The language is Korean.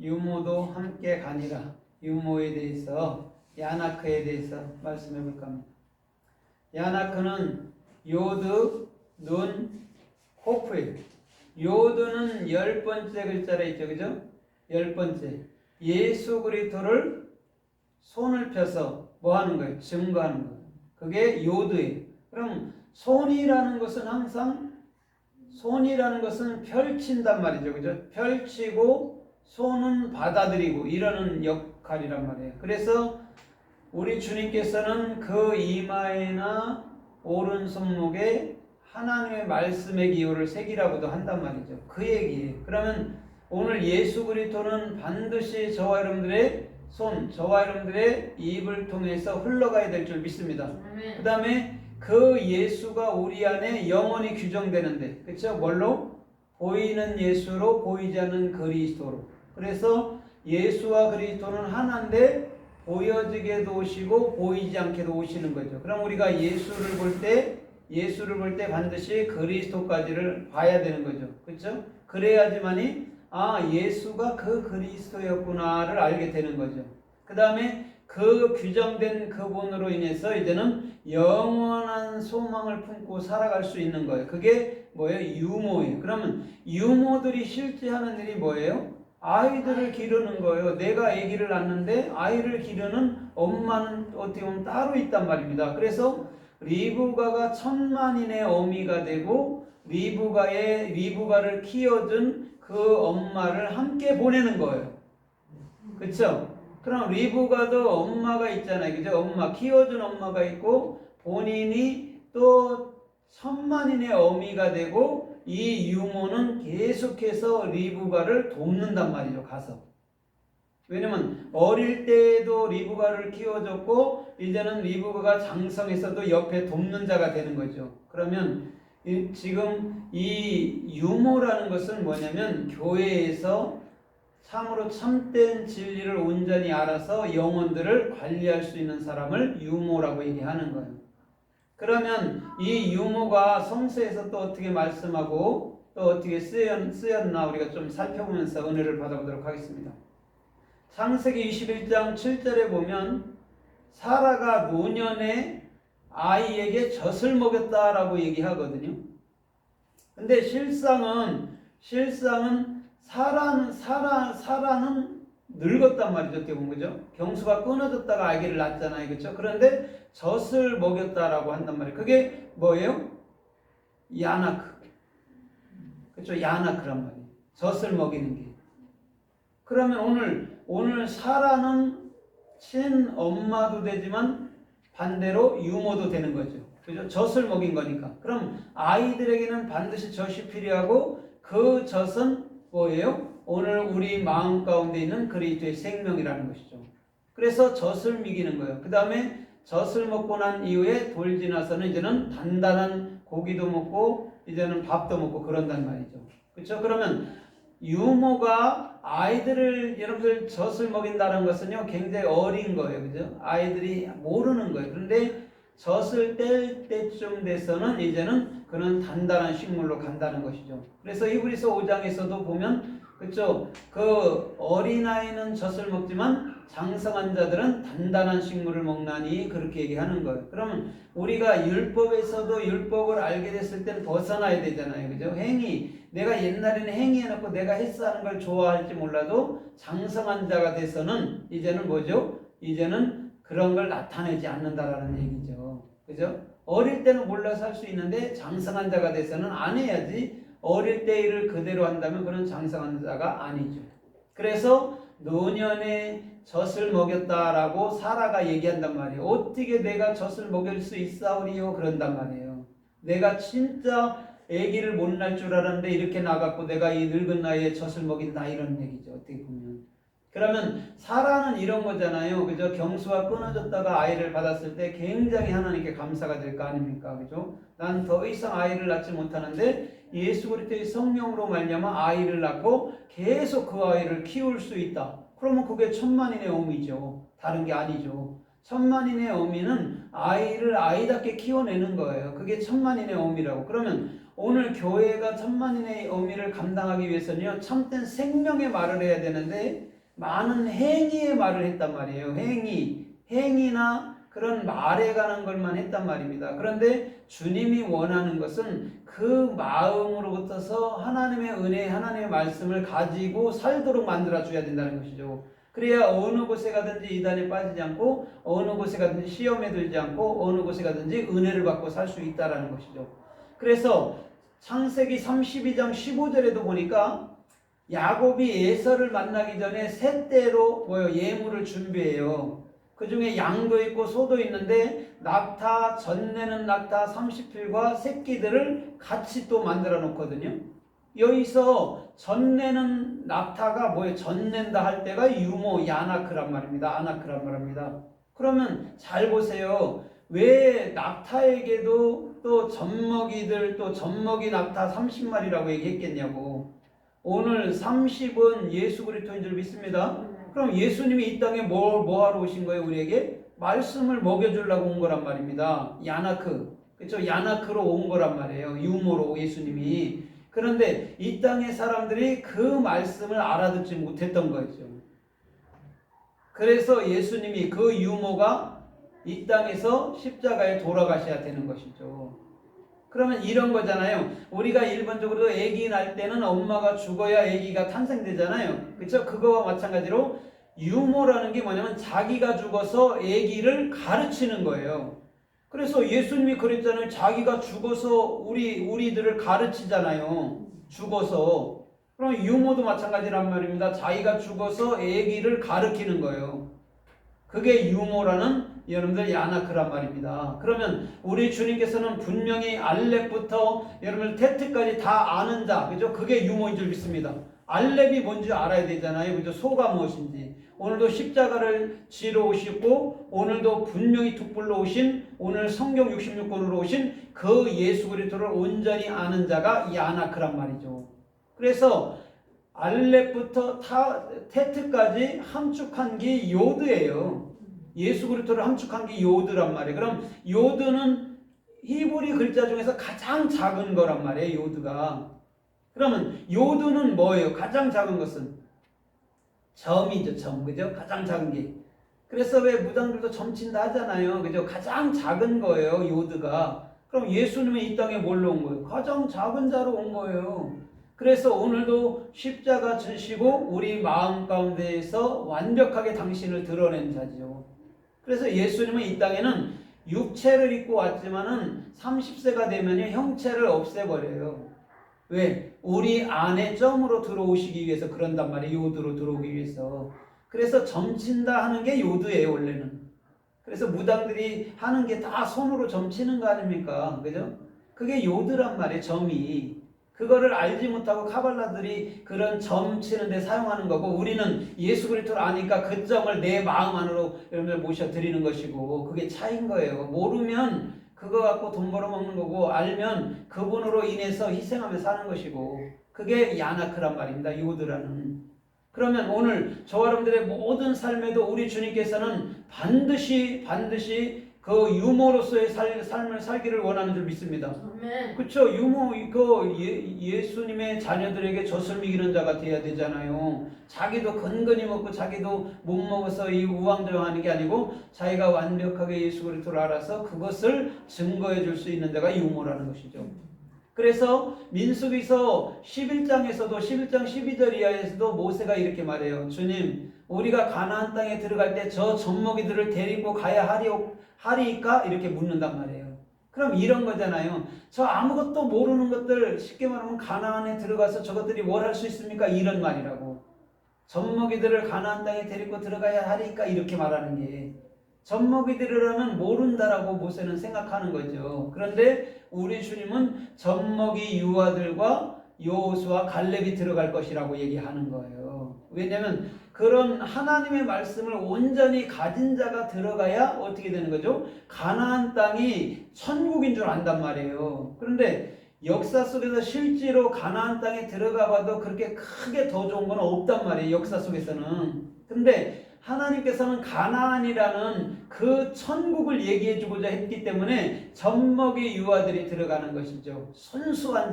유모도 함께 가니라. 유모에 대해서, 야나크에 대해서 말씀해 볼까 합니다. 야나크는 요드, 눈, 코프예요. 요드는 10번째 글자라 있죠, 그죠? 10번째. 예수 그리스도를 손을 펴서 뭐 하는 거예요? 증거하는 거예요. 그게 요드예요. 그럼 손이라는 것은 항상, 손이라는 것은 펼친단 말이죠, 그죠? 펼치고 손은 받아들이고 이러는 역할이란 말이에요. 그래서 우리 주님께서는 그 이마에나 오른손목에 하나님의 말씀의 기호를 새기라고도 한단 말이죠. 그 얘기예요. 그러면 오늘 예수 그리스도는 반드시 저와 여러분들의 손, 저와 여러분들의 입을 통해서 흘러가야 될 줄 믿습니다. 그 다음에 그 예수가 우리 안에 영원히 규정되는데, 그렇죠? 뭘로? 보이는 예수로, 보이지 않는 그리스도로. 그래서 예수와 그리스도는 하나인데 보여지게도 오시고 보이지 않게도 오시는 거죠. 그럼 우리가 예수를 볼 때 반드시 그리스도까지를 봐야 되는 거죠. 그렇죠? 그래야지만이 예수가 그 그리스도였구나를 알게 되는 거죠. 그 다음에 그 규정된 그분으로 인해서 이제는 영원한 소망을 품고 살아갈 수 있는 거예요. 그게 뭐예요? 유모예요. 그러면 유모들이 실제 하는 일이 뭐예요? 아이들을 기르는 거예요. 내가 아기를 낳는데 아이를 기르는 엄마는 어떻게 보면 따로 있단 말입니다. 그래서 리브가가 천만인의 어미가 되고 리브가를 키워준 그 엄마를 함께 보내는 거예요. 그렇죠? 그럼 리브가도 엄마가 있잖아요. 그죠? 엄마, 키워준 엄마가 있고 본인이 또 천만인의 어미가 되고 이 유모는 계속해서 리브가를 돕는단 말이죠. 가서. 왜냐면 어릴 때도 리브가를 키워줬고 이제는 리브가가 장성해서도 옆에 돕는 자가 되는 거죠. 그러면 지금 이 유모라는 것은 뭐냐면 교회에서 참으로 참된 진리를 온전히 알아서 영혼들을 관리할 수 있는 사람을 유모라고 얘기하는 거예요. 그러면 이 유모가 성서에서 또 어떻게 말씀하고 또 어떻게 쓰였나 우리가 좀 살펴보면서 은혜를 받아보도록 하겠습니다. 창세기 21장 7절에 보면 사라가 노년에 아이에게 젖을 먹였다라고 얘기하거든요. 근데 실상은 사라는 늙었단 말이죠. 어떻게 보면, 그죠? 경수가 끊어졌다가 아기를 낳잖아요. 그렇죠? 그런데 젖을 먹였다라고 한단 말이에요. 그게 뭐예요? 야나크. 그렇죠? 야나크란 말이에요. 젖을 먹이는 게. 그러면 오늘 사라는 친엄마도 되지만 반대로 유모도 되는 거죠. 그죠? 젖을 먹인 거니까. 그럼 아이들에게는 반드시 젖이 필요하고 그 젖은 뭐예요? 오늘 우리 마음 가운데 있는 그리스도의 생명이라는 것이죠. 그래서 젖을 먹이는 거예요. 그 다음에 젖을 먹고 난 이후에 돌 지나서는 이제는 단단한 고기도 먹고 이제는 밥도 먹고 그런단 말이죠. 그렇죠? 그러면 유모가 아이들을 여러분들 젖을 먹인다는 것은요 굉장히 어린 거예요. 그죠? 아이들이 모르는 거예요. 그런데 젖을 뗄 때쯤 돼서는 이제는 그런 단단한 식물로 간다는 것이죠. 그래서 히브리서 5장에서도 보면 그렇죠? 그 어린아이는 젖을 먹지만 장성한 자들은 단단한 식물을 먹나니 그렇게 얘기하는 거예요. 그러면 우리가 율법에서도 율법을 알게 됐을 땐 벗어나야 되잖아요. 그죠? 내가 옛날에는 행위해놓고 내가 헬스하는 걸 좋아할지 몰라도 장성한 자가 돼서는 이제는 뭐죠? 이제는 그런 걸 나타내지 않는다라는 얘기죠. 그죠? 어릴 때는 몰라서 할 수 있는데 장성한 자가 돼서는 안 해야지. 어릴 때 일을 그대로 한다면 그런 장성한 자가 아니죠. 그래서 노년에 젖을 먹였다라고 사라가 얘기한단 말이에요. 어떻게 내가 젖을 먹일 수 있사오리요? 그런단 말이에요. 내가 진짜 아기를 못 낳을 줄 알았는데 이렇게 나갔고 내가 이 늙은 나이에 젖을 먹인다 이런 얘기죠. 어떻게 보면. 그러면 사라는 이런 거잖아요. 그죠? 경수가 끊어졌다가 아이를 받았을 때 굉장히 하나님께 감사가 될 거 아닙니까? 그죠? 난 더 이상 아이를 낳지 못하는데 예수 그리스도의 성령으로 말미암아 아이를 낳고 계속 그 아이를 키울 수 있다. 그러면 그게 천만인의 어미죠. 다른 게 아니죠. 천만인의 어미는 아이를 아이답게 키워내는 거예요. 그게 천만인의 어미라고. 그러면 오늘 교회가 천만인의 의미를 감당하기 위해서는요, 참된 생명의 말을 해야 되는데 많은 행위의 말을 했단 말이에요. 행위나 그런 말에 관한 것만 했단 말입니다. 그런데 주님이 원하는 것은 그 마음으로부터서 하나님의 은혜, 하나님의 말씀을 가지고 살도록 만들어줘야 된다는 것이죠. 그래야 어느 곳에 가든지 이단에 빠지지 않고, 어느 곳에 가든지 시험에 들지 않고, 어느 곳에 가든지 은혜를 받고 살 수 있다는 것이죠. 그래서 창세기 32장 15절에도 보니까 야곱이 에서를 만나기 전에 세 떼로 예물을 준비해요. 그 중에 양도 있고 소도 있는데 낙타, 젖내는 낙타 30필과 새끼들을 같이 또 만들어 놓거든요. 여기서 젖내는 낙타가 뭐예요? 젖낸다 할 때가 유모, 야나크란 말입니다. 아나크란 말입니다. 그러면 잘 보세요. 왜 낙타에게도 또 젖먹이들, 또 젖먹이 낙타 30마리라고 얘기했겠냐고. 오늘 30은 예수 그리스도인 줄 믿습니다. 그럼 예수님이 이 땅에 뭐 하러 오신 거예요? 우리에게 말씀을 먹여주려고 온 거란 말입니다. 야나크, 그렇죠? 야나크로 온 거란 말이에요. 유모로 예수님이. 그런데 이 땅의 사람들이 그 말씀을 알아듣지 못했던 거죠. 그래서 예수님이 그 유모가 이 땅에서 십자가에 돌아가셔야 되는 것이죠. 그러면 이런 거잖아요. 우리가 일반적으로 아기 날 때는 엄마가 죽어야 아기가 탄생되잖아요. 그렇죠? 그거와 마찬가지로 유모라는 게 뭐냐면 자기가 죽어서 아기를 가르치는 거예요. 그래서 예수님이 그랬잖아요. 자기가 죽어서 우리들을 가르치잖아요. 죽어서. 그럼 유모도 마찬가지란 말입니다. 자기가 죽어서 아기를 가르치는 거예요. 그게 유모라는 여러분들 야나크란 말입니다. 그러면 우리 주님께서는 분명히 알렙부터 여러분들 테트까지 다 아는 자, 그죠? 그게 유모인 줄 믿습니다. 알렙이 뭔지 알아야 되잖아요. 그죠? 소가 무엇인지. 오늘도 십자가를 지러 오시고, 오늘도 분명히 툭불로 오신, 오늘 성경 66권으로 오신 그 예수 그리스도를 온전히 아는 자가 야나크란 말이죠. 그래서 알렙부터 테트까지 함축한 게 요드예요. 예수 그리스도를 함축한 게 요드란 말이에요. 그럼 요드는 히브리 글자 중에서 가장 작은 거란 말이에요. 요드가. 그러면 요드는 뭐예요? 가장 작은 것은 점이죠. 점. 그죠? 가장 작은 게. 그래서 왜 무당들도 점친다 하잖아요. 그죠? 가장 작은 거예요. 요드가. 그럼 예수님은 이 땅에 뭘로 온 거예요? 가장 작은 자로 온 거예요. 그래서 오늘도 십자가 지시고 우리 마음 가운데에서 완벽하게 당신을 드러낸 자죠. 그래서 예수님은 이 땅에는 육체를 입고 왔지만은 30세가 되면요 형체를 없애버려요. 왜? 우리 안에 점으로 들어오시기 위해서 그런단 말이에요. 요드로 들어오기 위해서. 그래서 점친다 하는 게 요드예요. 원래는. 그래서 무당들이 하는 게 다 손으로 점치는 거 아닙니까? 그죠? 그게 요드란 말이에요. 점이. 그거를 알지 못하고 카발라들이 그런 점 치는 데 사용하는 거고, 우리는 예수 그리스도를 아니까 그 점을 내 마음 안으로 여러분들 모셔드리는 것이고, 그게 차이인 거예요. 모르면 그거 갖고 돈 벌어먹는 거고, 알면 그분으로 인해서 희생하며 사는 것이고, 그게 야나크란 말입니다. 요드라는. 그러면 오늘 저와 여러분들의 모든 삶에도 우리 주님께서는 반드시 그 유모로서의 삶을 살기를 원하는 줄 믿습니다. 그렇죠? 유모 예수님의 자녀들에게 젖을 먹이는 자가 돼야 되잖아요. 자기도 근근히 먹고 자기도 못 먹어서 이 우왕좌왕하는 게 아니고 자기가 완벽하게 예수 그리스도를 알아서 그것을 증거해 줄 수 있는 자가 유모라는 것이죠. 그래서 민수기서 11장에서도 11장 12절 이하에서도 모세가 이렇게 말해요. 주님, 우리가 가나안 땅에 들어갈 때 저 젖먹이들을 데리고 가야 하리까? 이렇게 묻는단 말이에요. 그럼 이런 거잖아요. 저 아무것도 모르는 것들, 쉽게 말하면 가나안에 들어가서 저것들이 뭘 할 수 있습니까? 이런 말이라고. 젖먹이들을 가나안 땅에 데리고 들어가야 하리까? 이렇게 말하는 게. 젖먹이들이라면 모른다라고 모세는 생각하는 거죠. 그런데 우리 주님은 젖먹이 유아들과 여호수아 갈렙이 들어갈 것이라고 얘기하는 거예요. 왜냐하면 그런 하나님의 말씀을 온전히 가진 자가 들어가야 어떻게 되는 거죠? 가나안 땅이 천국인 줄 안단 말이에요. 그런데 역사 속에서 실제로 가나안 땅에 들어가 봐도 그렇게 크게 더 좋은 건 없단 말이에요. 역사 속에서는. 그런데 하나님께서는 가나안이라는 그 천국을 얘기해 주고자 했기 때문에 젖먹이 유아들이 들어가는 것이죠. 순수한